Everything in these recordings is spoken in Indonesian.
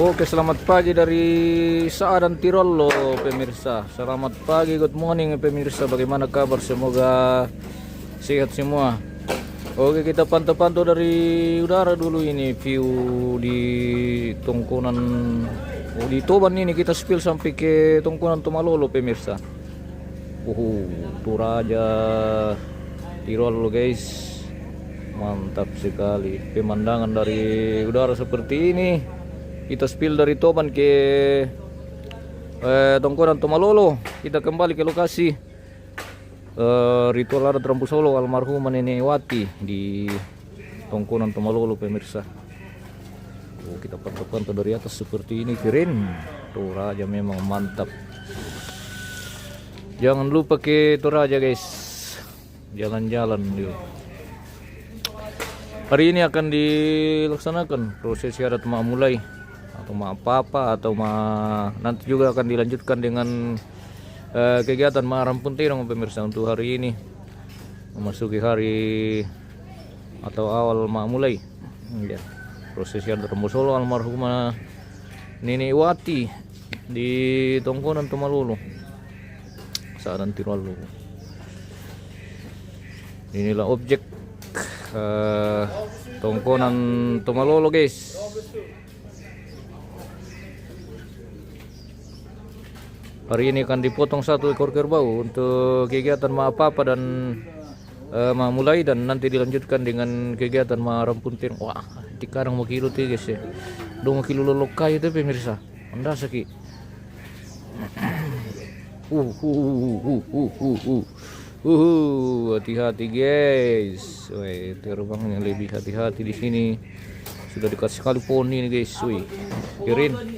Oke, selamat pagi dari dan Tiroallo, pemirsa. Selamat pagi, good morning, pemirsa. Bagaimana kabar? Semoga sehat semua. Oke, kita pantau-pantau dari udara dulu ini, view di Tongkonan. Oh, di Toban ini kita spill sampai ke Tongkonan Tomalolo, pemirsa. Toraja Tiroallo, guys. Mantap sekali. Pemandangan dari udara seperti ini. Kita spill dari Toban ke Tongkonan Tomalolo. Kita kembali ke lokasi ritual adat Rambu Solo almarhum Nenek Wati di Tongkonan Tomalolo, pemirsa. Kita pantau-pantau dari atas seperti ini, keren. Toraja memang mantap. Jangan lupa ke Toraja, guys. Jalan-jalan yuk. Hari ini akan dilaksanakan prosesi adat Mulai atau apa atau nanti juga akan dilanjutkan dengan kegiatan Rambu pemirsa. Untuk hari ini memasuki hari atau awal Mulai ya, prosesi adat Rambu Solo almarhumah Nenek Wati di Tongkonan Tomalolo, dan Tiroallo. Inilah objek Tongkonan Tomalolo, guys. Hari ini akan dipotong satu ekor kerbau untuk kegiatan apa dan Mulai, dan nanti dilanjutkan dengan kegiatan Rampuntir. Wah, tikarang mau kilo tiga sih. 2 kilo lolokai itu, pemirsa. Anda sakit. Hati-hati, guys. Woi, terbangnya lebih hati-hati di sini. Sudah dekat sekali pohon ini, guys. Wih, keren.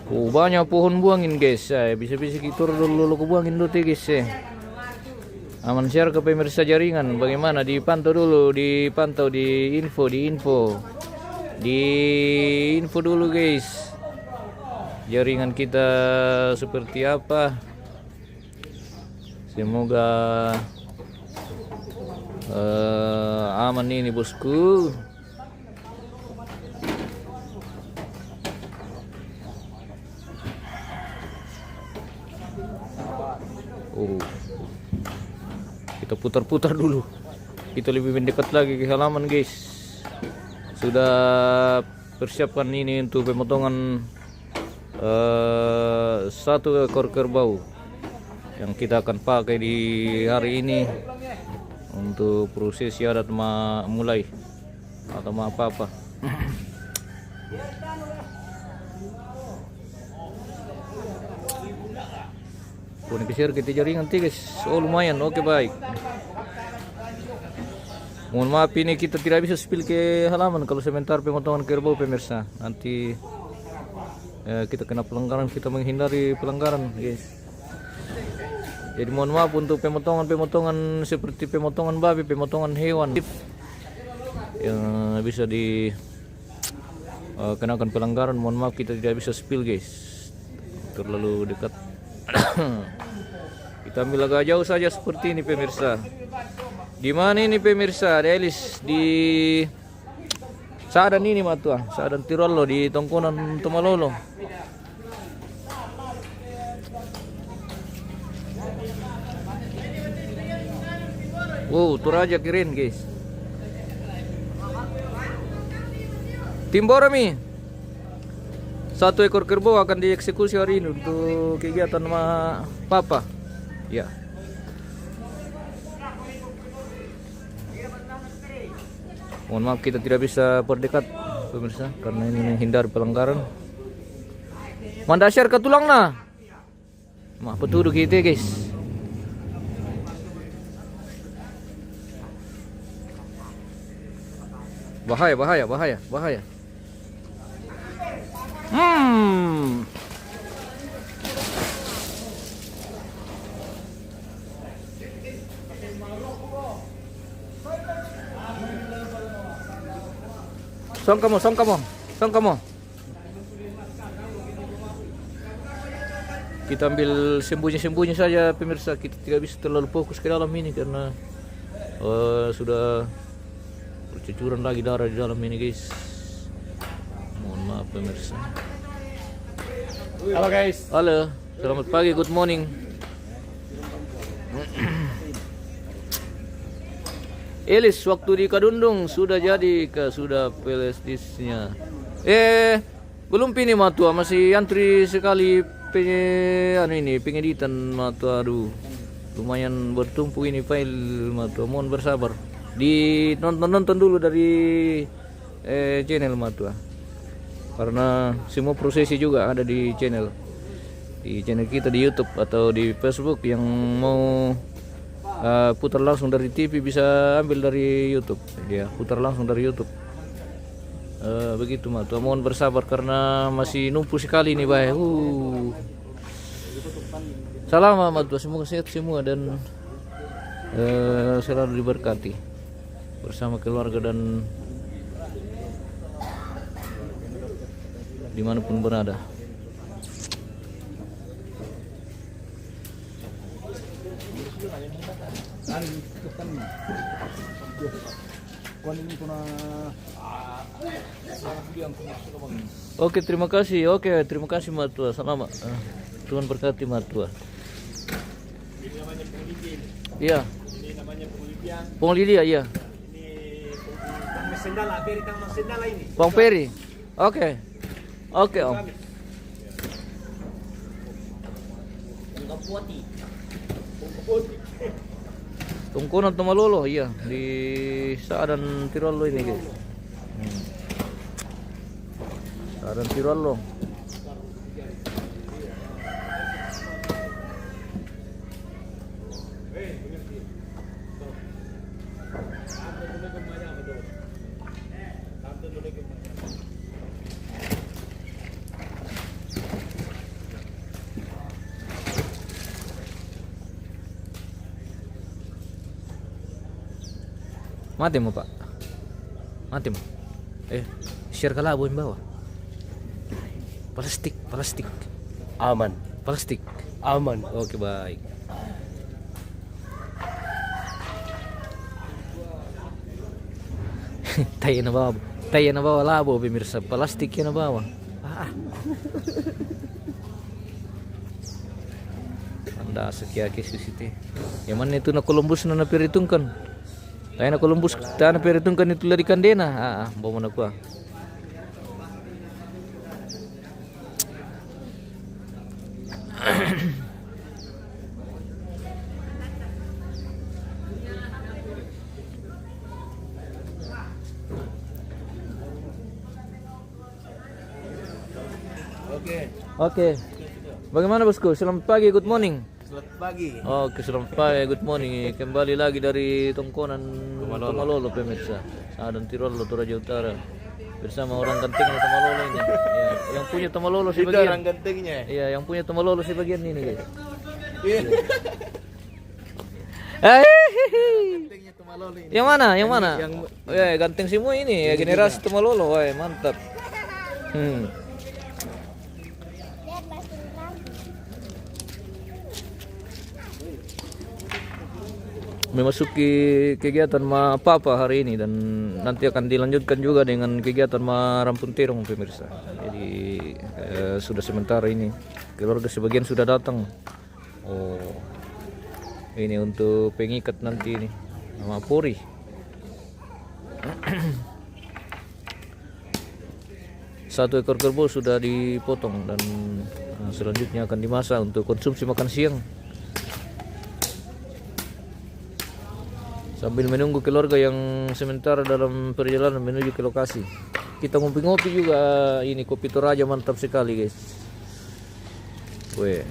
Banyak pohon buangin, guys. Bisa-bisa kita dulu buangin dulu, guys. Aman share ke pemirsa jaringan. Bagaimana? Dipantau dulu, di info dulu, guys. Jaringan kita seperti apa? Semoga aman ini, bosku. Kita putar-putar dulu. Kita lebih mendekat lagi ke halaman, guys. Sudah persiapkan ini untuk pemotongan satu ekor kerbau yang kita akan pakai di hari ini untuk prosesi adat Mulai atau apa. Ini share kita jaringan, guys. Oh, lumayan. Oke, baik. Mohon maaf, ini kita tidak bisa spill ke halaman kalau sebentar pemotongan kerbau, pemirsa. Nanti kita kena pelanggaran, kita menghindari pelanggaran, guys. Jadi mohon maaf untuk pemotongan seperti pemotongan babi, pemotongan hewan yang bisa kenakan pelanggaran. Mohon maaf, kita tidak bisa spill, guys. Terlalu dekat. Kita ambil agak jauh saja seperti ini, pemirsa. Di mana ini, pemirsa? Delis di Sadan ini, Matua. Sadan Tiroallo di Tongkonan Tomalolo. Wow, Toraja keren, guys. Timborami. Satu ekor kerbau akan dieksekusi hari ini untuk kegiatan Papa. Ya. Mohon maaf kita tidak bisa berdekat, pemirsa, karena ini menghindari pelanggaran. Mandasar ke tulang nah. Mah petuduh kita, guys. Bahaya. Song kamu. Kita ambil sembunyi-sembunyi saja, pemirsa. Kita tidak bisa terlalu fokus ke dalam ini karena sudah bercucuran lagi darah di dalam ini, guys. Mohon pemirsa. Halo guys. Halo, selamat pagi, good morning. Elis waktu di Kadundung sudah jadi sudah pelestisnya. Belum pini matua, masih antri sekali pengeditan matua. Aduh, lumayan bertumpuk ini file matua. Mohon bersabar. Nonton dulu dari channel matua. Karena semua prosesi juga ada di channel kita di YouTube atau di Facebook. Yang mau putar langsung dari TV bisa ambil dari YouTube, ya putar langsung dari YouTube. Begitu matua, mohon bersabar karena masih numpuk sekali nih baik. Salam matua, semoga sehat semua dan selalu diberkati bersama keluarga dan dimanapun berada. Oke, terima kasih. Oke, terima kasih matua. Selamat. Tuhan berkati matua. Iya. Ini namanya penelitian. Penglidia, iya. Ini sendala, Peri tang sendala ini. Bang Peri. Oke. Oke, Om. Wati. Tongkonan Tomalolo, iya, di dan Tiroallo ini guys. Dan Tiroallo. Mati mo pak, mati mo. Share ka labo yung bawah. Plastik. Aman. Plastik. Aman. Oke, baik. Tayo na bawah labo pemirsa. Plastik yan na bawah. Anda sekiaki susite. Yang mana itu na Columbus na napiritungkan. Tayo na Columbus, tayo na peritungkan itu dari Kandena. Bawa na kuah. Oke. Bagaimana bosku? Selamat pagi, good morning. Selamat pagi. Oke, selamat pagi, good morning. Kembali lagi dari Tongkonan Tomalolo pemirsa. Dan Tiroallo, Toraja Utara. Bersama orang ganteng Tomalolo ini. Ya, yang punya Tomalolo si bagian. Orang gantengnya. Iya, yang punya Tomalolo si bagian ini guys. Gantengnya Tomalolo ini. Yang mana? Ya, ganteng semua ini ya, generasi Tomalolo. Wah, mantap. Memasuki kegiatan Papa hari ini dan nanti akan dilanjutkan juga dengan kegiatan Rampun Terong pemirsa. Jadi sudah sementara ini keluarga sebagian sudah datang. Ini untuk pengikat nanti ini nama Puri. Satu ekor kerbau sudah dipotong dan selanjutnya akan dimasak untuk konsumsi makan siang. Sambil menunggu keluarga yang sementara dalam perjalanan menuju ke lokasi. Kita ngopi-ngopi juga, ini kopi Toraja mantap sekali guys. Weh.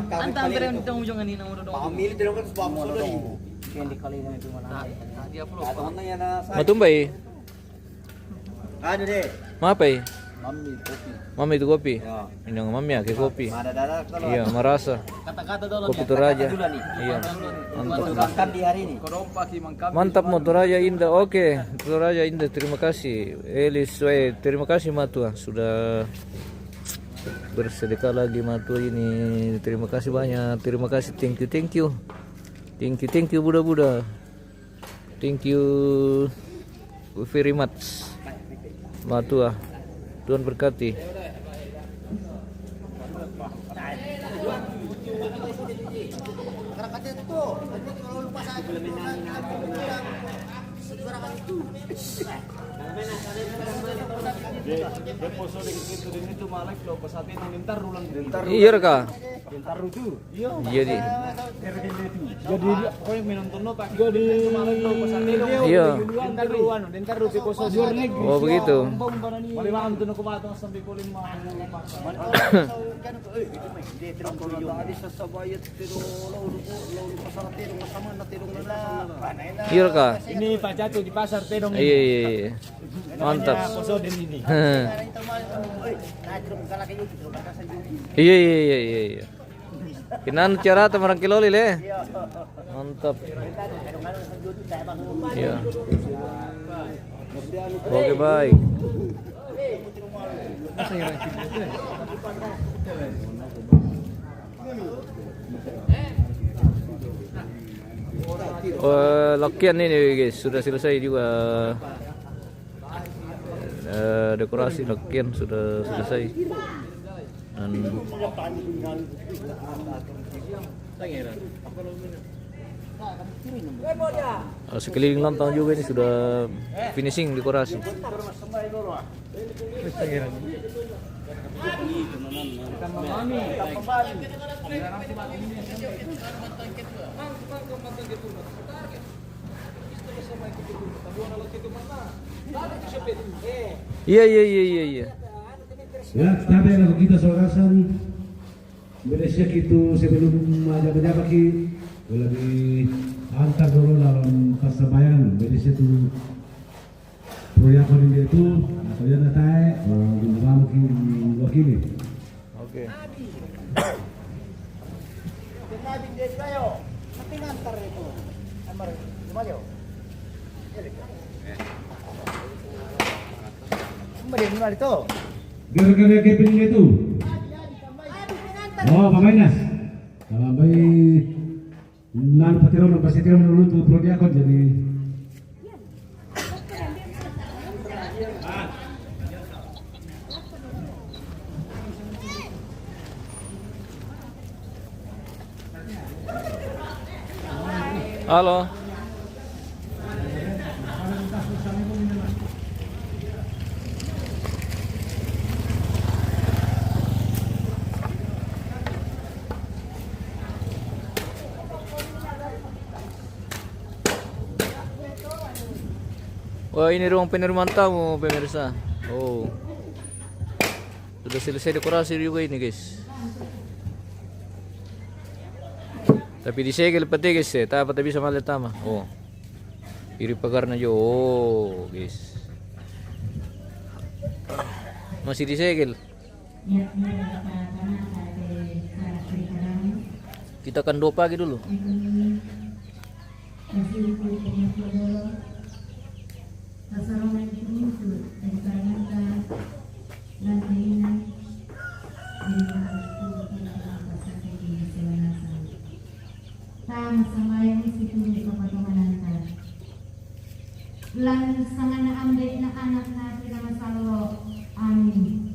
Antam pero dong yung kanina mo dong. Pamili din ako sa mo dong. Hindi kali na ito mana. Dia upload. Matumbay. Ano de? Mapay. Mami itu kopi. Ya. Ini yang mami ya, kayak kopi. Ada kalau Iya, merasa. Kata-kata dalam Kopi Toraja. nih. Iya. Mantap. Makan di hari ini. Mantap mo Toraja indah. Oke, Toraja indah. Terima kasih. Elis, terima kasih Matua sudah bersedekah lagi Matua ini. Terima kasih banyak. Terima kasih. Thank you. Thank you Buddha. Thank you very much. Matua. Tuhan berkati. Iya kah? Iya di. Jadi kau yang minum tono pak. Jadi Iya. Oh begitu. Iya kah? ini Pak Jatuh di pasar Tedong. Iya. Mantap. Posoden ini. Iya. Kinan cara tamarang kiloli le. Mantap. Iya. Oke baik. Lakian ini guys sudah selesai juga. Dekorasi lakian sudah selesai. Dan sekeliling lontong juga ini sudah finishing dekorasi. Iya. Ya, tapi kalau kita sorasan Malaysia itu sebelum ada ki lebih antar dulu dalam persembahyang Malaysia itu proyek ini itu atau yang natai orang wakili. Oke. Gara-gara keping itu. Oh, pamainas. Kalau bayi nan patiron pasti tiron dulu tuh proyek jadi. Halo. Wah ini ruang penerimaan tamu pemirsa. Oh, sudah selesai dekorasi juga ini guys. Tapi disegel pati guys ya, tak bisa malah tama. Oh, iri pagarnya jo. Oh guys, masih disegel. Kita akan doa pagi dulu. Lan sangana ambek na anak na sila masalo amin.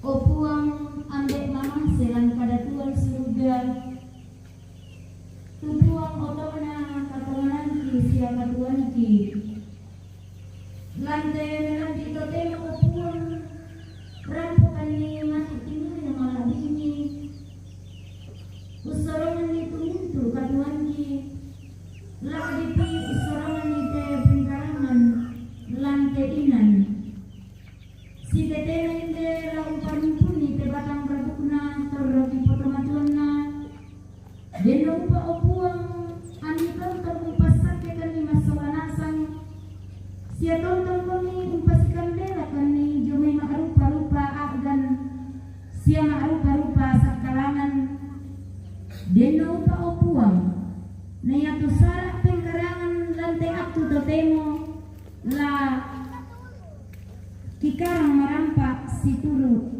O puang ambek mama silang pada tuan surga. Tubuang oto na katawanan ki siya katuan ki. Lantai melang dito tema o puang rampukan ni masuk tinggal yang malah ini. Usarongan itu katuan ki. Lagi di usarongan itu bingkaran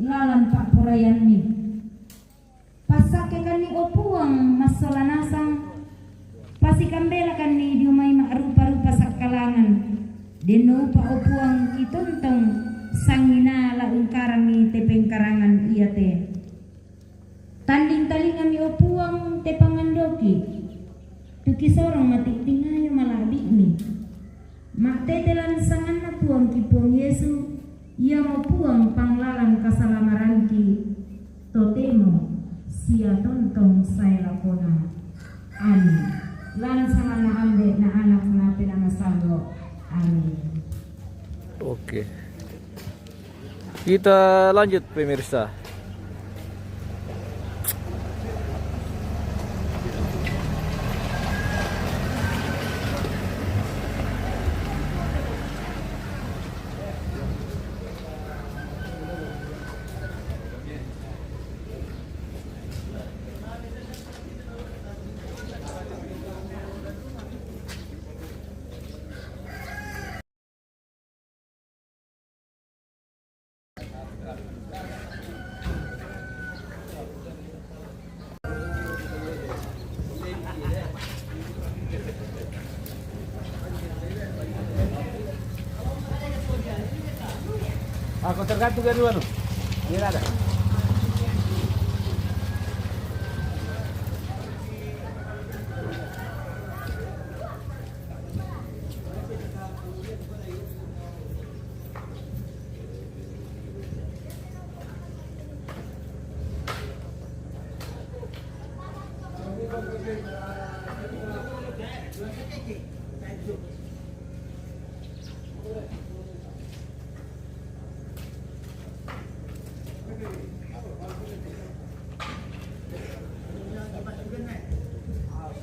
lalan pak purayan mi. Pasake kan ni opuang masolanasang pasikambela kan ni diumay maarupa-rupa sa kalangan. Deno pa opuang kitontong sangina laungkarang ni tepeng karangan iya te. Tanding-taling kami opuang te pangandoki. Tuki sorong mati tingayo malabi ni. Maktetelan sangan na puang kipong Yesu. Ia mapuang panglalang kasalamaran ki. Totemo siya tontong saya lakona. Amin. Lan sangan na ambe na anak na pinangasalo. Amin. Oke. Kita lanjut pemirsa. Aku tergantung dari mana? Ini ada.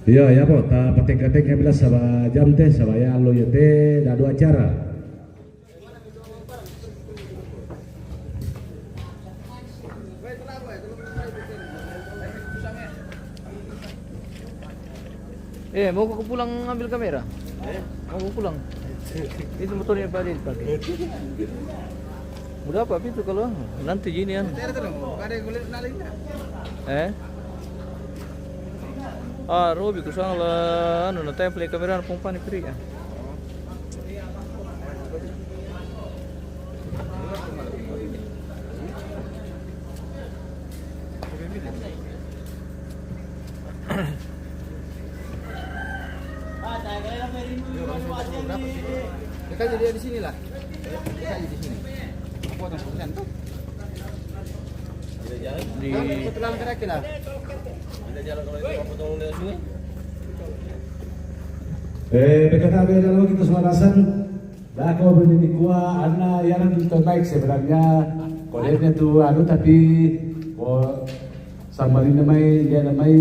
Iya ya po, ta pating-kating kami bilang sama jam teh, sama ya lo ya teh, dah dua acara. Mau kau pulang ambil kamera? Mau kau pulang? Itu motornya Pak Adit pakai. Udah apa itu kalau nanti ginian? Robi kusang lah, na template kamera na pong panipiri ya. Kita jadi di sini lah. Kita di sini. Apa yang pesan tuh? Di Kebetulan kira-kira lah. Berkata kalau kita semarasan, dah kau berdiri kuah, anak yang kita baik sebenarnya, koleknya tu tapi sama ini namai dia namai,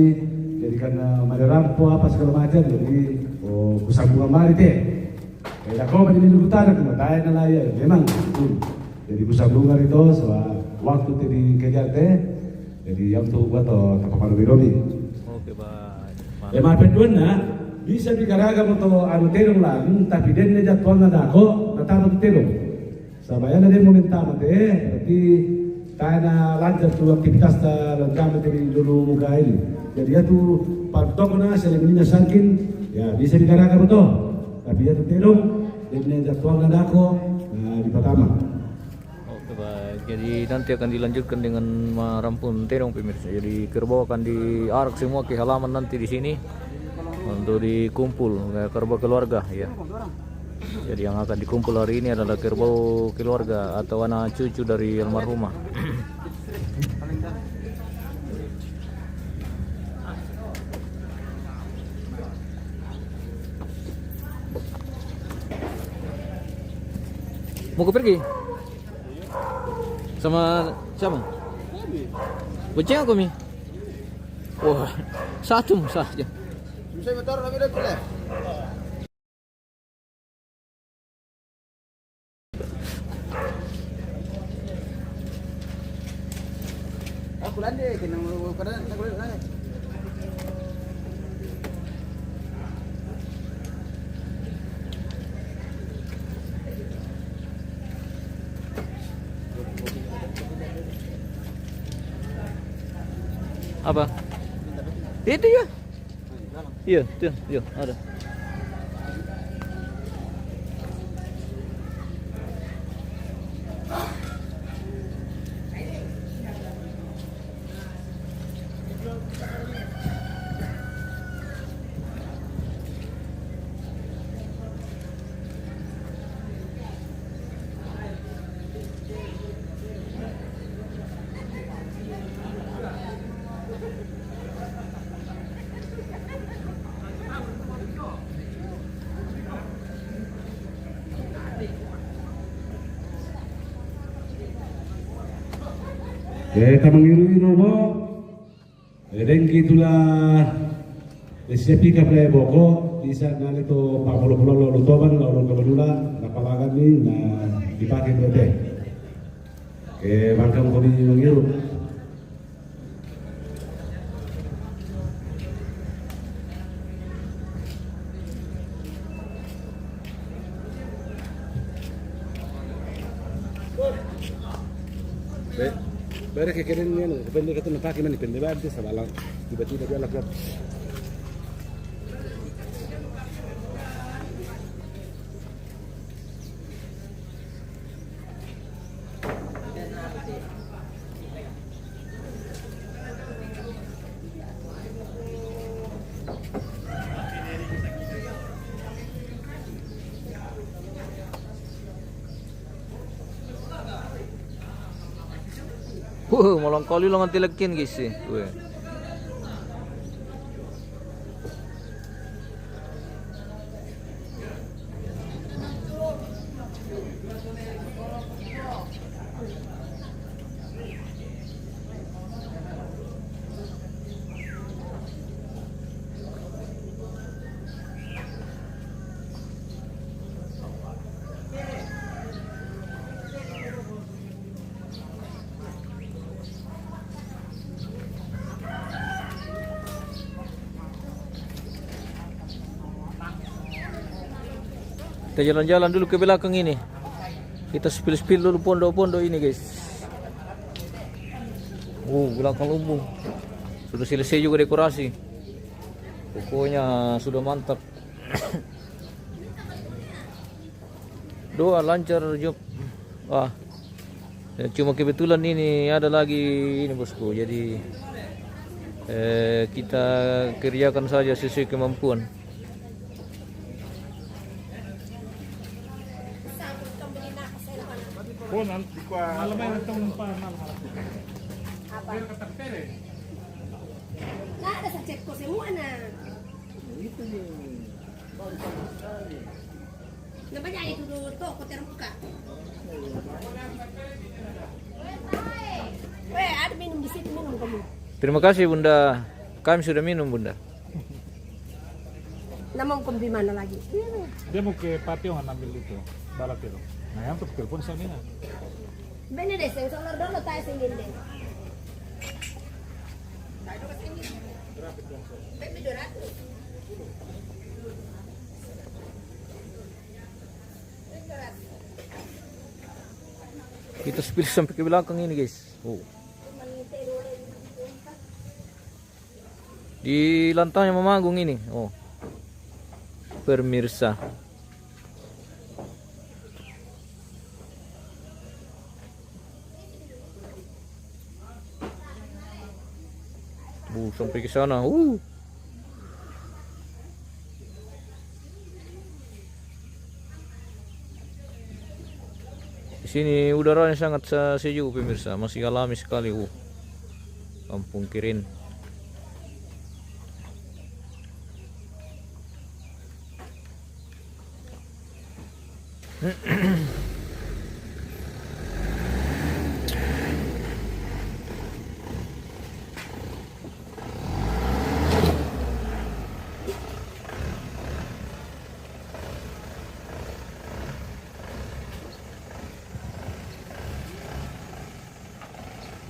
jadi karena ada rampo apa segala macam, jadi kusang bunga mari teh. Dah kau berdiri di utara, cuma tanya lah ya, memang jadi kusang bunga itu, waktu tadi kejar teh, jadi yang tu buat apa birobi. Oke, Pak. Emang penduan bisa dikaraga moto anu terong lang, tapi den ne jadwal na dako, natama terong. Sabaya na den momenta mate, berarti kaya lancar tu aktivitas ta lancar tadi dulu muka ini. Jadi ya tu partok na selemininya sangkin, ya bisa dikaraga moto. Tapi ya tu terong, den ne jadwal na dako, di pertama. Oke, baik. Jadi nanti akan dilanjutkan dengan merampun terong pemirsa. Jadi kerbau akan diarak semua ke halaman nanti di sini untuk dikumpul kerbau keluarga ya. Jadi yang akan dikumpul hari ini adalah kerbau keluarga atau anak cucu dari almarhumah. Mau ke pergi? Sama siapa? Boceng aku Mi. Wah, satu saja. Bisa motor lagi dah boleh. Aku landai kena kadang nak boleh landai. Apa? Itu ya. Iya, tuh, iya, ada. Tamangiru bo, dengki tulah siapi kapre boko bisa nang itu pak pulau lutoban lalu kebetulan napalagan ni na dipakai bete. Bangkang kami mengiru. Barang kekeren ni, pendek itu nampak gimana pendek banget sebalang tiba-tiba dia lakukan. Malang kali lang ang tilagkin guys eh. Kita jalan-jalan dulu ke belakang ini. Kita spill-spill dulu pondok-pondok ini guys. Belakang lumbung. Sudah selesai juga dekorasi. Pokoknya sudah mantap. Doa lancar job. Cuma kebetulan ini ada lagi ini bosku. Jadi kita kerjakan saja sesuai kemampuan. Malamay itong panal. Nada sa check ko semua na. Namanya itu to ko terbuka. Ada minum di situ minum kamu. Terima kasih Bunda. Kami sudah minum Bunda. Namam kom di mana lagi? Dia mau ke patio ngambil itu, balatero. Nah, yang untuk telepon saya mina. Bene deh, sing solar dulu tayo sing hindi. Kita spill sampai ke belakang ini guys. Di lantainya memagung ini. Pemirsa. Sampai ke sana. Di sini udaranya sangat sejuk pemirsa, masih alami sekali. Kampung Kirin.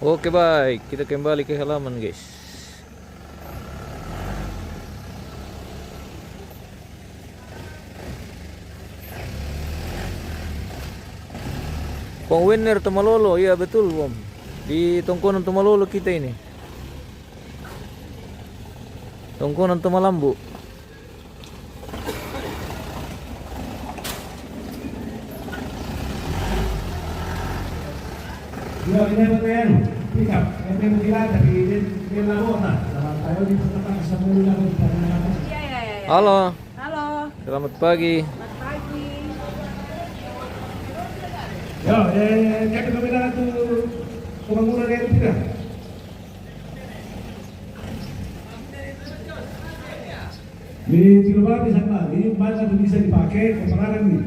Oke baik, kita kembali ke halaman guys. Pengwinner Tomalolo, iya betul Om. Di Tongkonan Tomalolo kita ini. Tongkonan Tomalambu. Dua ini apa yang pickup? Yang kira dari Labona. Tayo dito na sa mula ko para Halo, Halo. selamat pagi. Selamat pagi. Yo, jadi kami dah tu pembangunan yang tidak. Di Tiroallo sama, ini mana tu bisa dipakai kemarin ni.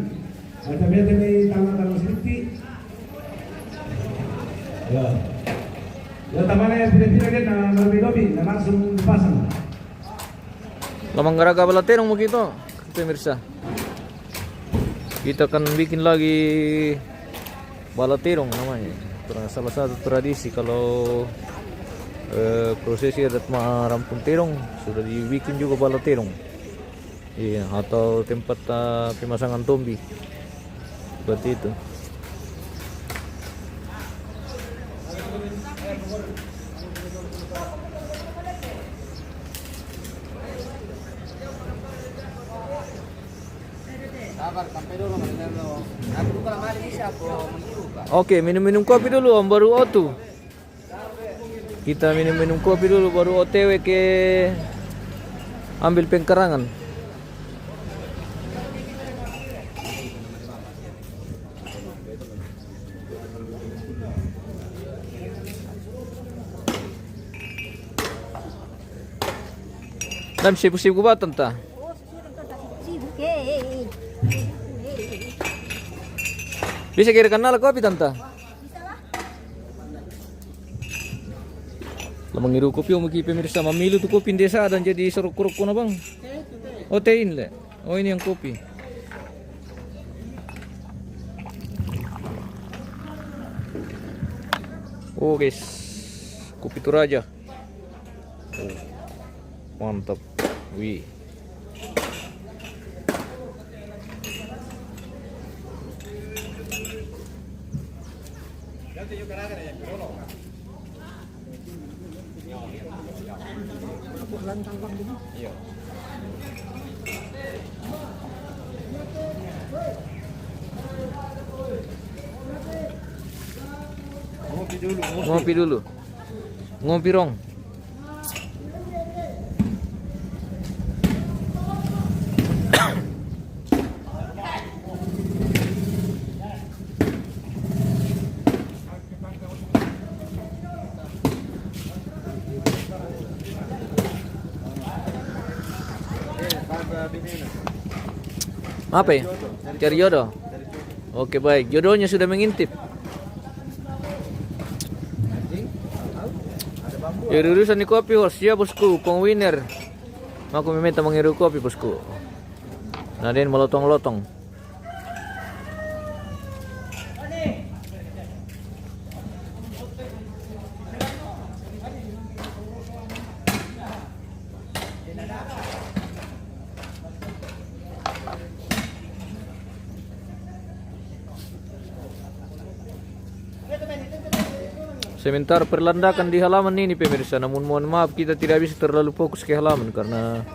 Ada biasa ni tangan-tangan sedikit. Ya. Ya tamanya yang tidak kan lebih langsung pasang. Lamang garaga balaterong mo kito, pemirsa. Kita akan bikin lagi balaterong namanya. Salah satu tradisi kalau prosesi adat marampung terong sudah dibikin juga balaterong. Iya, atau tempat pemasangan tombi. Seperti itu. Sabar, sampai dulu mendengar. Aku bukan mari bisa aku meniru, Pak. Oke, minum-minum kopi dulu Om, baru otu. Kita minum-minum kopi dulu baru OTW ke ambil pengkerangan. Dan sibuk-sibuk banget tante. Sibuk. Bisa kira kenal kopi tante? Lamang ngiru kopi om pemirsa mamilu tuh kopi desa dan jadi seruk-seruk na bang. Oh tein le. Oh ini yang kopi. Oh guys, kopi Toraja. Oh, mantap. Wih. Ngopi dulu. Ngopi rong. Apa ya? Cari jodoh. Oke baik, jodohnya sudah mengintip. Ya urusan di kopi host ya bosku, peng winner. Aku meminta mengiru kopi bosku. Naden melotong-lotong. Sementara perlandakan di halaman ini pemirsa, namun mohon maaf kita tidak bisa terlalu fokus ke halaman karena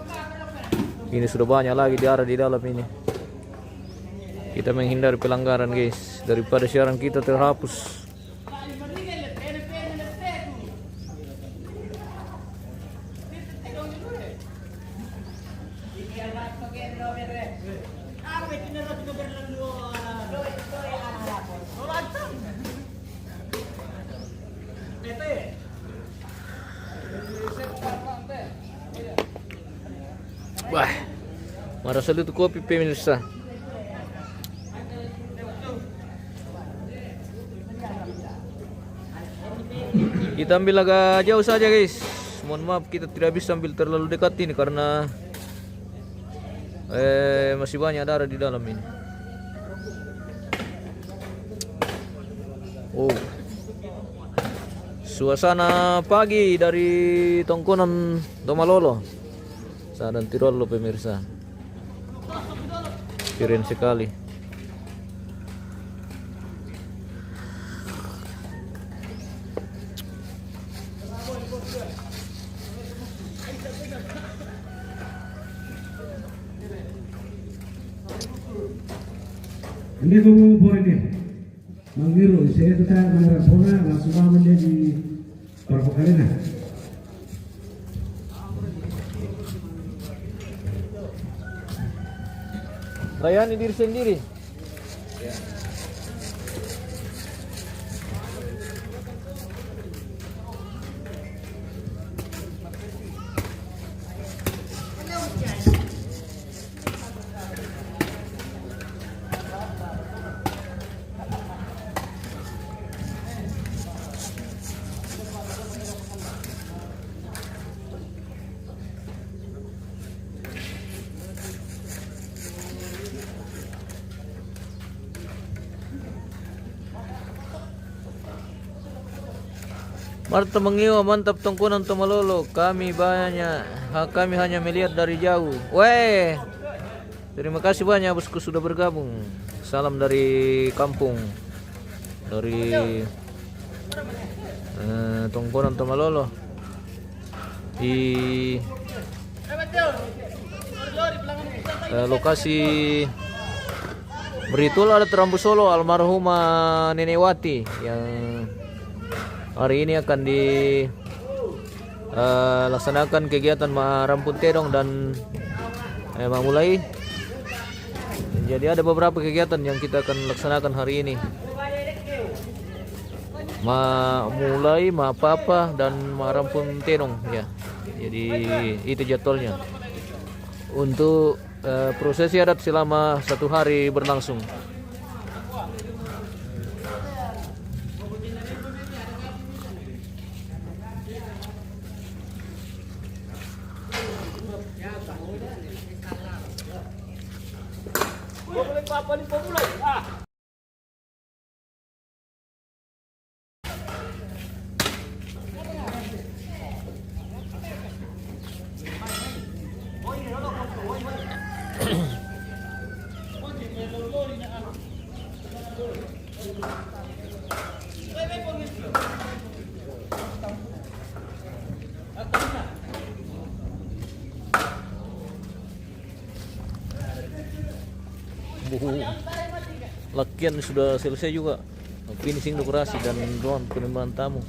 ini sudah banyak lagi di arah di dalam ini. Kita menghindari pelanggaran guys, daripada siaran kita terhapus. Wah, marah selalu tuh kopi pemirsa. Kita ambil agak jauh saja guys. Mohon maaf kita tidak bisa ambil terlalu dekat ini karena masih banyak darah di dalam ini. Oh, suasana pagi dari Tongkonan Tomalolo. Dan Tiroallo pemirsa, keren sekali. Hindi ko po rin eh. Manggiro, saya itu saya mengerapona langsung mau menjadi perpokalina. Layani diri sendiri. Marta mengiwa, mantap Tongkonan Tomalolo. Kami hanya melihat dari jauh. Weh, terima kasih banyak bosku sudah bergabung. Salam dari kampung, dari Tongkonan Tomalolo di lokasi Beritul ada Rambu Solo almarhumah Nenek Wati yang hari ini akan dilaksanakan kegiatan Rampun Terong dan Mulai. Jadi ada beberapa kegiatan yang kita akan laksanakan hari ini. Mulai, Papa dan Rampun Terong ya. Jadi itu jadwalnya. Untuk prosesi adat selama 1 hari berlangsung. Lakian sudah selesai juga, finishing dekorasi dan ruang penerimaan tamu.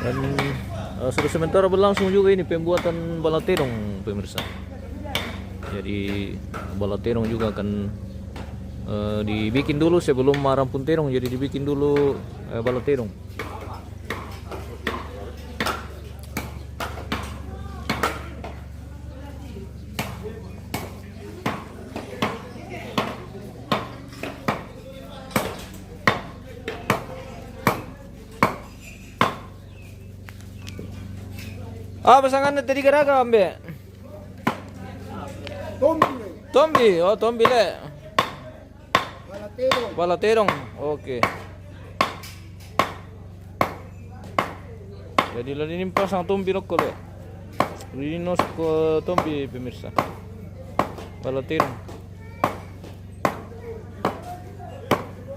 Dan sudah sementara berlangsung juga ini pembuatan balaterong pemirsa. Jadi balaterong juga akan dibikin dulu sebelum Rampun Terong. Jadi dibikin dulu balaterong. Pasangan tadi geraga ambe. Tombi, oh tombi le. Balaterong, oke. Jadi ini pasang tombi rokok le. Ini ke tombi pemirsa. Balaterong.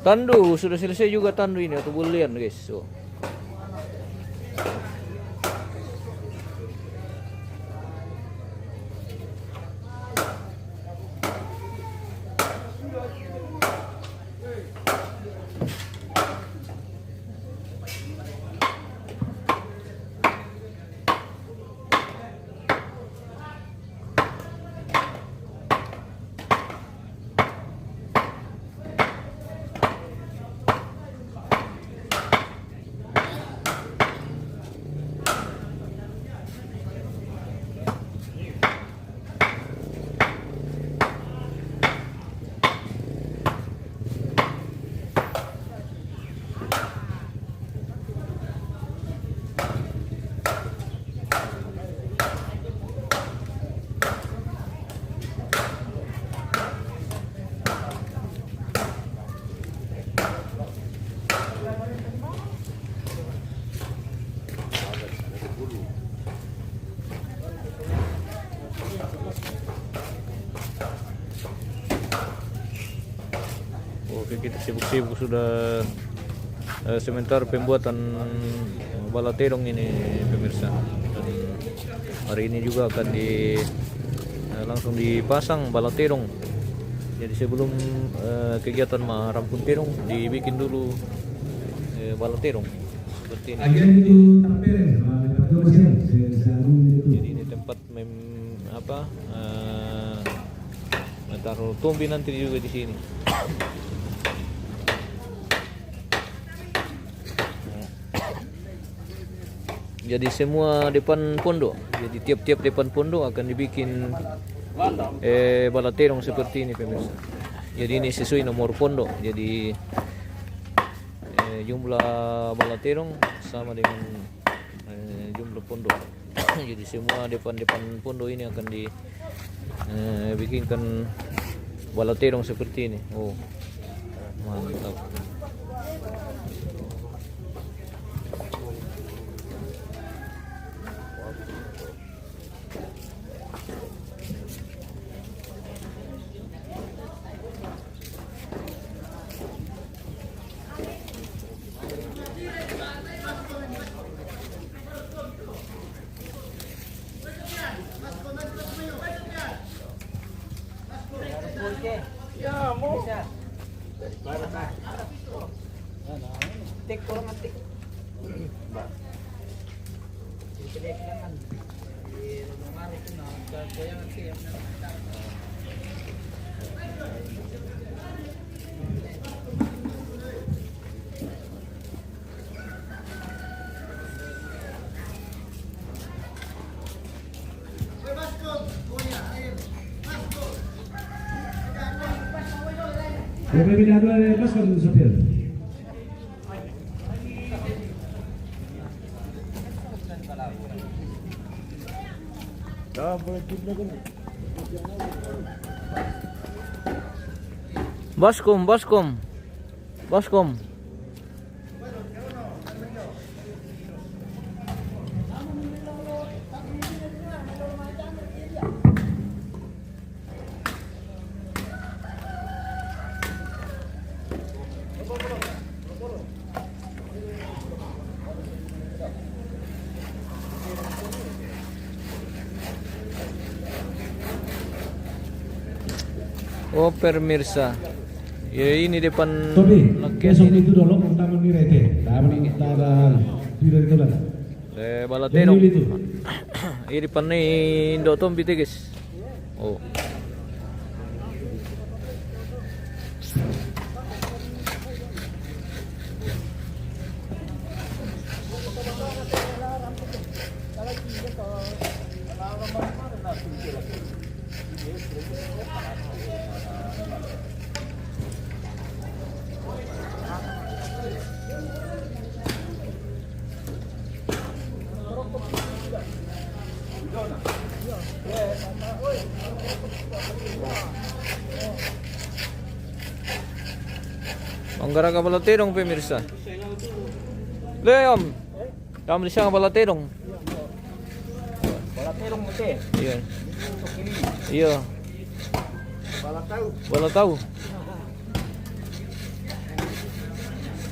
Tandu sudah selesai juga tandu ini atau bulian guys. So. sibuk-sibuk sudah sementara pembuatan balaterong ini pemirsa. Dan hari ini juga akan langsung dipasang balaterong. Jadi sebelum kegiatan rampung terong dibikin dulu balaterong seperti ini. Jadi ini tempat taruh tumbi nanti juga di sini. Jadi semua depan pondok. Jadi tiap-tiap depan pondok akan dibikin balaterong seperti ini pemirsa. Jadi ini sesuai nomor pondok. Jadi jumlah balaterong sama dengan jumlah pondok. Jadi semua depan pondok ini akan dibikinkan balaterong seperti ini. Oh, mantap. Terminado de paso con Sofía. Baskom. Oh pemirsa, ya ini depan Tobi, lengket besok ini. itu dulu pertama ni rete, taman antara tidak itu lah. Balaterong. Jadi itu. Ini depan ni Indo Tombi guys. Oh. Anggara ka balaterong pemirsa. Leom. Kamu siya balaterong. Balaterong mo te. Iya. Iya. Balatau.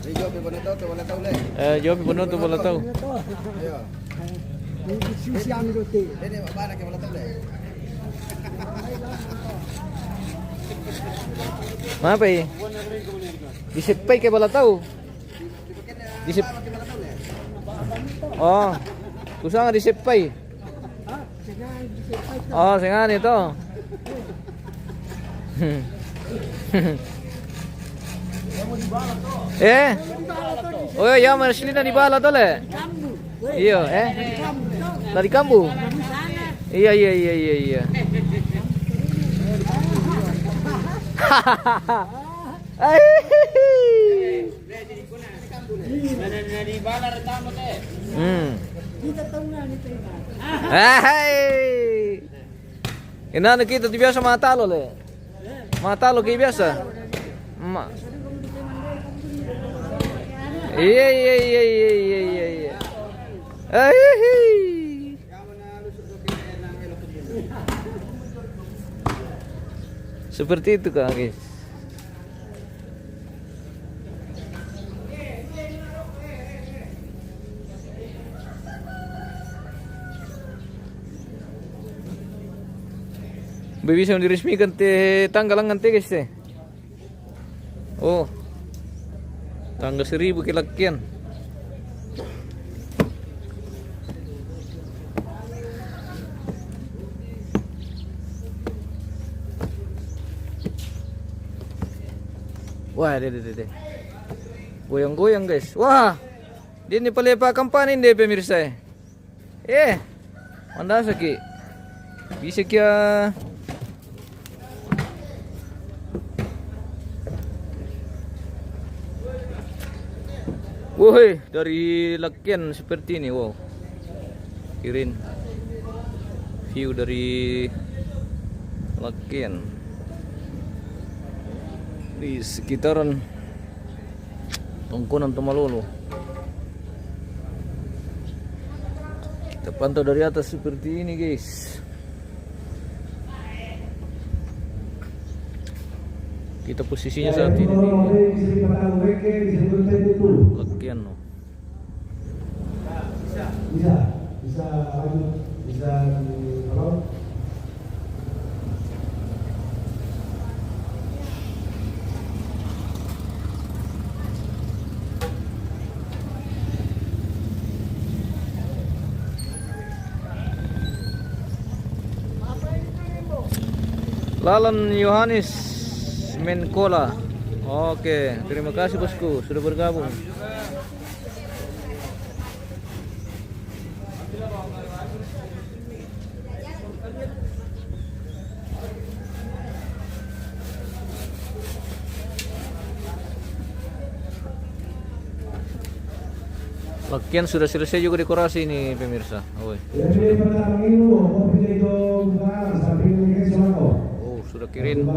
Jawab balatau le. Jawab benar tu balatau. Ayo. Ini mana ke balatau le? Apa ini? Disepay kay balatau. Disep. Oh. Kusa nga disepay. Oh, sengan itu. Oh ya, asli na di bala to le. Iya, dari Kambu. Iya. Ina kita di biasa matalo le. Matalo kayak biasa. Iya. Seperti itu Kak guys. Bisa diresmikan tanggal langan guys teh. Oh. Tanggal 1000 kilakian. Wah, deh. Goyang-goyang guys. Wah. Dia ni palepa kampanin deh pemirsa. Manda sakit. Bisa kia woi, dari lakian seperti ini, wow. Kirin view dari lakian di sekitaran Tongkonan Tomalolo. Kita pantau dari atas seperti ini, guys. Kita posisinya saat ini di lakian. Bisa kalau Lalan Yohanes Menkola. Oke, terima kasih bosku sudah bergabung. Lakian sudah selesai juga dekorasi ini pemirsa. Oh, sudah kirim.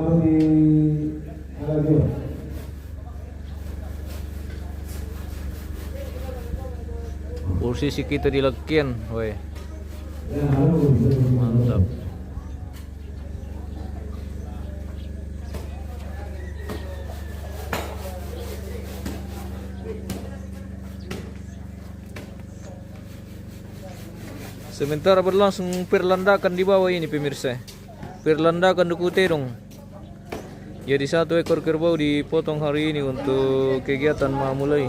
Posisi kita di lakian, woi. Mantap. Sementara berlangsung perlandakan di bawah ini pemirsa. Perlandakan duku terong. Jadi 1 ekor kerbau dipotong hari ini untuk kegiatan Mulai.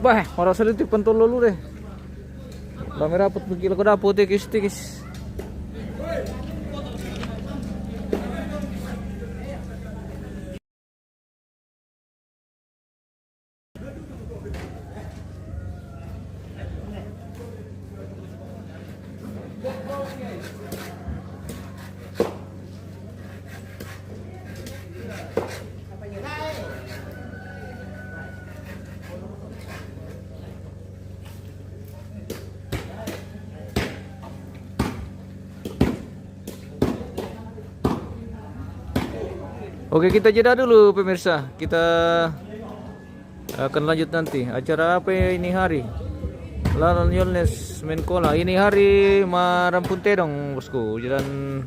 Bah, orang seliti pentol lulu deh. Kami rapat begila ke dapur tikis-tikis. Oke, kita jeda dulu pemirsa. Kita akan lanjut nanti. Acara apa ya ini hari? Lalan Yolnes Menkola. Ini hari marampun dong bosku. Dan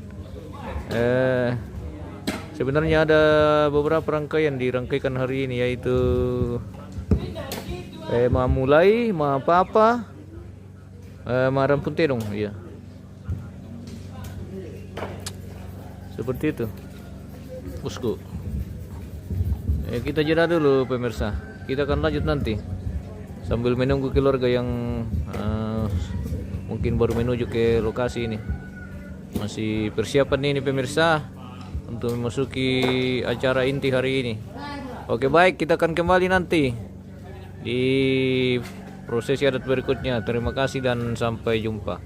sebenarnya ada beberapa rangkaian dirangkaikan hari ini, yaitu Mulai, papa, Rampung Terong, iya. Seperti itu, bosku. Kita jeda dulu pemirsa. Kita akan lanjut nanti sambil menunggu keluarga yang mungkin baru menuju ke lokasi ini. Masih persiapan ini pemirsa untuk memasuki acara inti hari ini. Oke baik, kita akan kembali nanti di prosesi adat berikutnya. Terima kasih dan sampai jumpa.